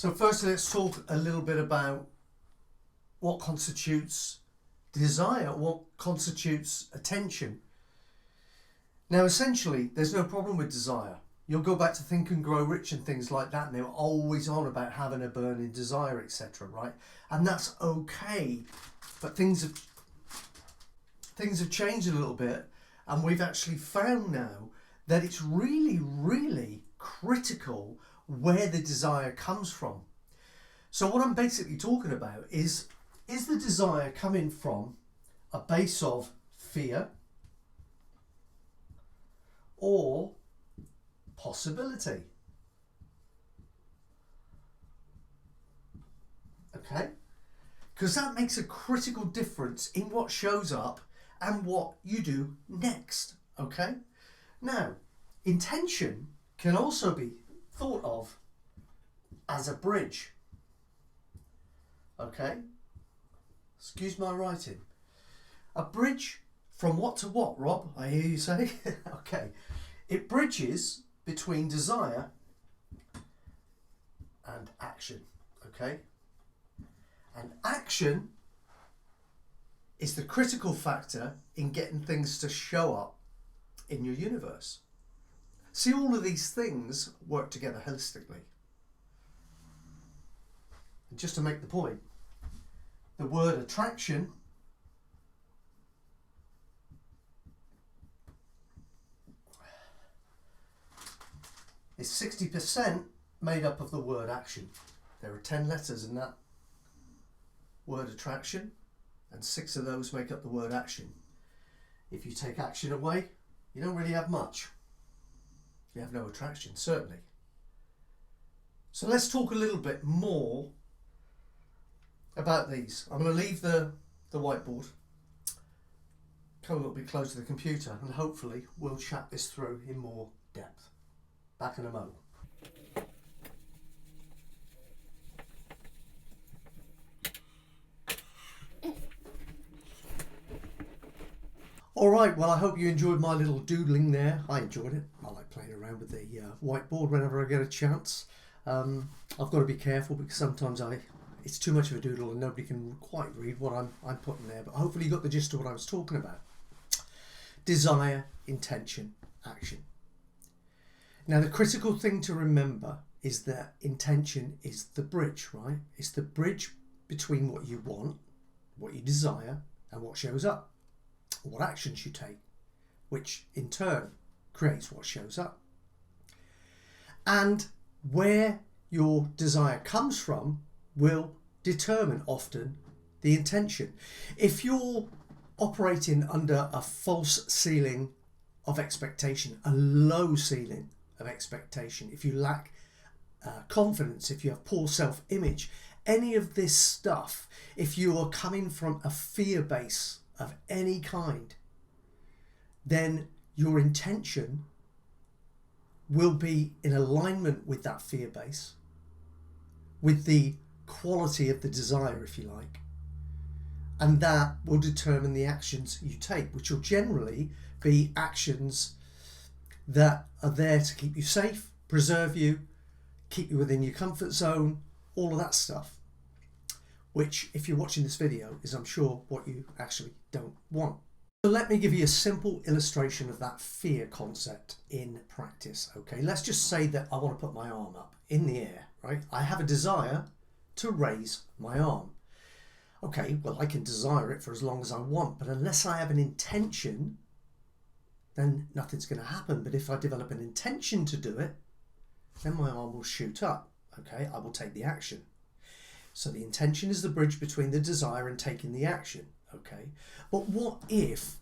So first let's talk a little bit about what constitutes desire, what constitutes attention. Now essentially there's no problem with desire. You'll go back to Think and Grow Rich and things like that, and they were always on about having a burning desire, etc., right? And that's okay, but things have changed a little bit, and we've actually found now that it's really, really critical where the desire comes from. So what I'm basically talking about is the desire coming from a base of fear or possibility? Okay, because that makes a critical difference in what shows up and what you do next. Okay, now intention can also be thought of as a bridge. Okay, excuse my writing. A bridge from what to what, Rob? I hear you say. Okay, it bridges between desire and action. Okay, and action is the critical factor in getting things to show up in your universe. See, all of these things work together holistically. And just to make the point, the word attraction is 60% made up of the word action. There are 10 letters in that word attraction, and 6 of those make up the word action. If you take action away, you don't really have much. You have no attraction, certainly. So let's talk a little bit more about these. I'm going to leave the whiteboard, come a little bit closer to the computer, and hopefully we'll chat this through in more depth. Back in a moment. All right, well, I hope you enjoyed my little doodling there. I enjoyed it. I like playing around with the whiteboard whenever I get a chance. I've got to be careful because sometimes it's too much of a doodle and nobody can quite read what I'm putting there. But hopefully you got the gist of what I was talking about. Desire, intention, action. Now, the critical thing to remember is that intention is the bridge, right? It's the bridge between what you want, what you desire, and what shows up, or what actions you take, which in turn creates what shows up. And where your desire comes from will determine often the intention. If you're operating under a false ceiling of expectation, a low ceiling of expectation, if you lack confidence, if you have poor self-image, any of this stuff, if you are coming from a fear base of any kind, then your intention will be in alignment with that fear base, with the quality of the desire, if you like, and that will determine the actions you take, which will generally be actions that are there to keep you safe, preserve you, keep you within your comfort zone, all of that stuff, which, if you're watching this video, is, I'm sure, what you actually don't want. So let me give you a simple illustration of that fear concept in practice. Okay, let's just say that I want to put my arm up in the air, right? I have a desire to raise my arm. Okay, well, I can desire it for as long as I want, but unless I have an intention, then nothing's going to happen. But if I develop an intention to do it, then my arm will shoot up. Okay, I will take the action. So the intention is the bridge between the desire and taking the action. Okay, but what if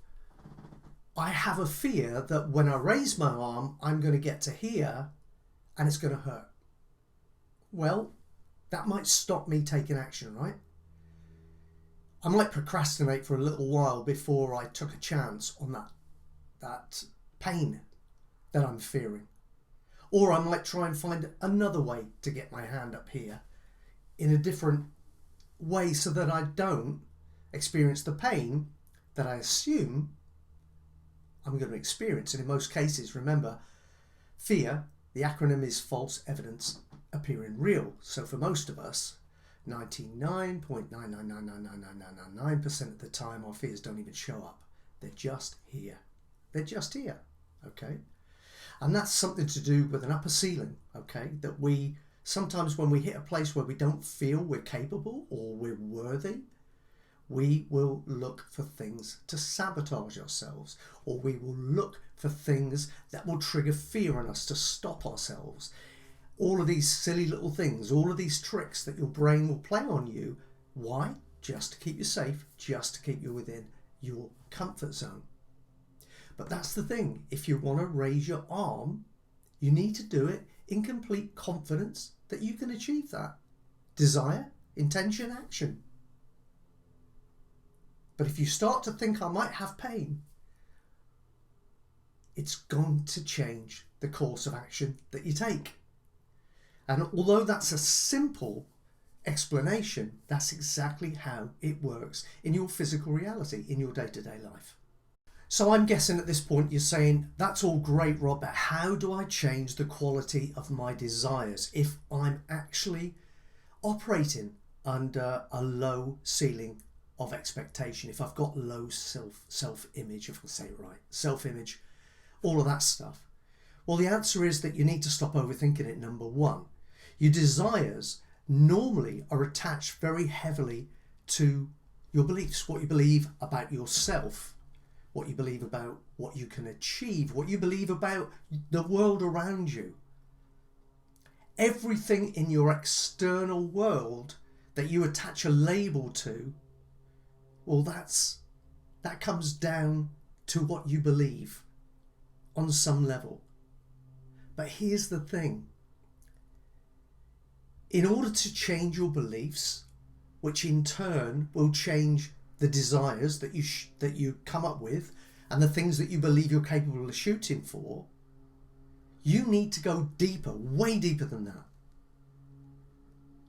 I have a fear that when I raise my arm, I'm going to get to here and it's going to hurt? Well, that might stop me taking action, right? I might procrastinate for a little while before I took a chance on that pain that I'm fearing. Or I might try and find another way to get my hand up here in a different way so that I don't experience the pain that I assume I'm going to experience. And in most cases, remember, fear, the acronym is false evidence appearing real. So for most of us, 99.9999999% of the time, our fears don't even show up. They're just here. They're just here, okay? And that's something to do with an upper ceiling, okay? That we, sometimes when we hit a place where we don't feel we're capable or we're worthy, we will look for things to sabotage ourselves, or we will look for things that will trigger fear in us to stop ourselves. All of these silly little things, all of these tricks that your brain will play on you. Why? Just to keep you safe, just to keep you within your comfort zone. But that's the thing. If you want to raise your arm, you need to do it in complete confidence that you can achieve that. Desire, intention, action. But if you start to think, I might have pain, it's going to change the course of action that you take. And although that's a simple explanation, that's exactly how it works in your physical reality, in your day-to-day life. So I'm guessing at this point you're saying, that's all great, Rob, but how do I change the quality of my desires if I'm actually operating under a low ceiling of expectation, if I've got low self-image, if I can say it right, self-image, all of that stuff? Well, the answer is that you need to stop overthinking it, number one. Your desires normally are attached very heavily to your beliefs, what you believe about yourself, what you believe about what you can achieve, what you believe about the world around you. Everything in your external world that you attach a label to, well, that comes down to what you believe on some level. But here's the thing. In order to change your beliefs, which in turn will change the desires that you come up with and the things that you believe you're capable of shooting for, you need to go deeper, way deeper than that.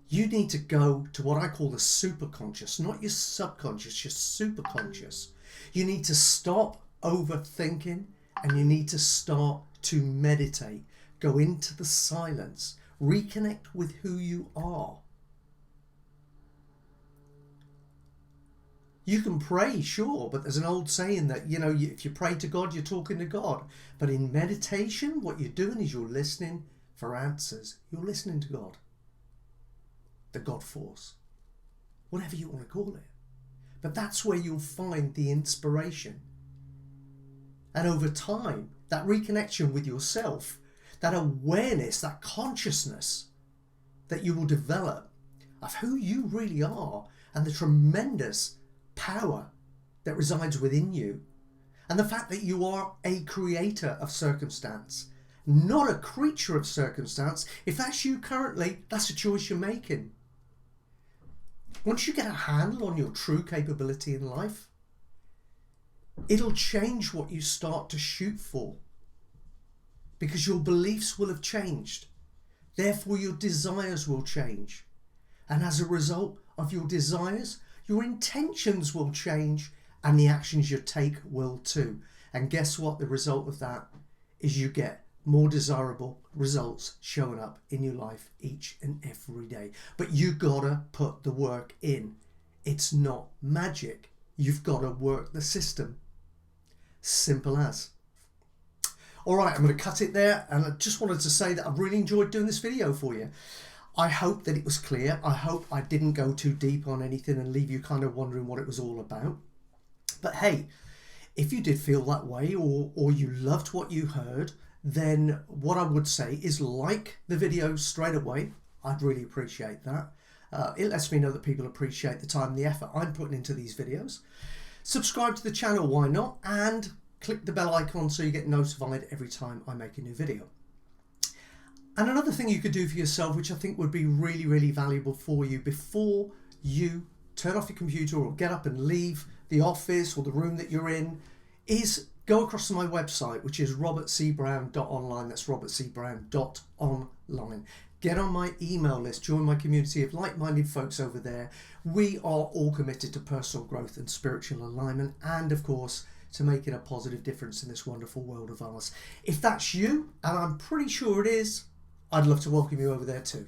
You need to go to what I call the superconscious, not your subconscious, your superconscious. You need to stop overthinking and you need to start to meditate. Go into the silence. Reconnect with who you are. You can pray, sure, but there's an old saying that, if you pray to God, you're talking to God. But in meditation, what you're doing is you're listening for answers. You're listening to God. The God force. Whatever you want to call it. But that's where you'll find the inspiration. And over time, that reconnection with yourself, that awareness, that consciousness that you will develop of who you really are and the tremendous power that resides within you, and the fact that you are a creator of circumstance, not a creature of circumstance. If that's you currently, that's a choice you're making. Once you get a handle on your true capability in life, it'll change what you start to shoot for, because your beliefs will have changed. Therefore, your desires will change. And as a result of your desires, your intentions will change and the actions you take will too. And guess what? The result of that is you get more desirable results showing up in your life each and every day. But you gotta put the work in. It's not magic. You've got to work the system. Simple as. All right, I'm going to cut it there, and I just wanted to say that I've really enjoyed doing this video for you. I hope that it was clear. I hope I didn't go too deep on anything and leave you kind of wondering what it was all about. But hey, if you did feel that way, or you loved what you heard, then what I would say is like the video straight away. I'd really appreciate that. It lets me know that people appreciate the time and the effort I'm putting into these videos. Subscribe to the channel, why not? And click the bell icon so you get notified every time I make a new video. And another thing you could do for yourself, which I think would be really, really valuable for you before you turn off your computer or get up and leave the office or the room that you're in, is go across to my website, which is robertcbrown.online. That's robertcbrown.online. Get on my email list, join my community of like-minded folks over there. We are all committed to personal growth and spiritual alignment, and of course, to making a positive difference in this wonderful world of ours. If that's you, and I'm pretty sure it is, I'd love to welcome you over there too.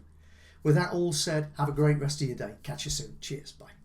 With that all said, have a great rest of your day. Catch you soon. Cheers. Bye.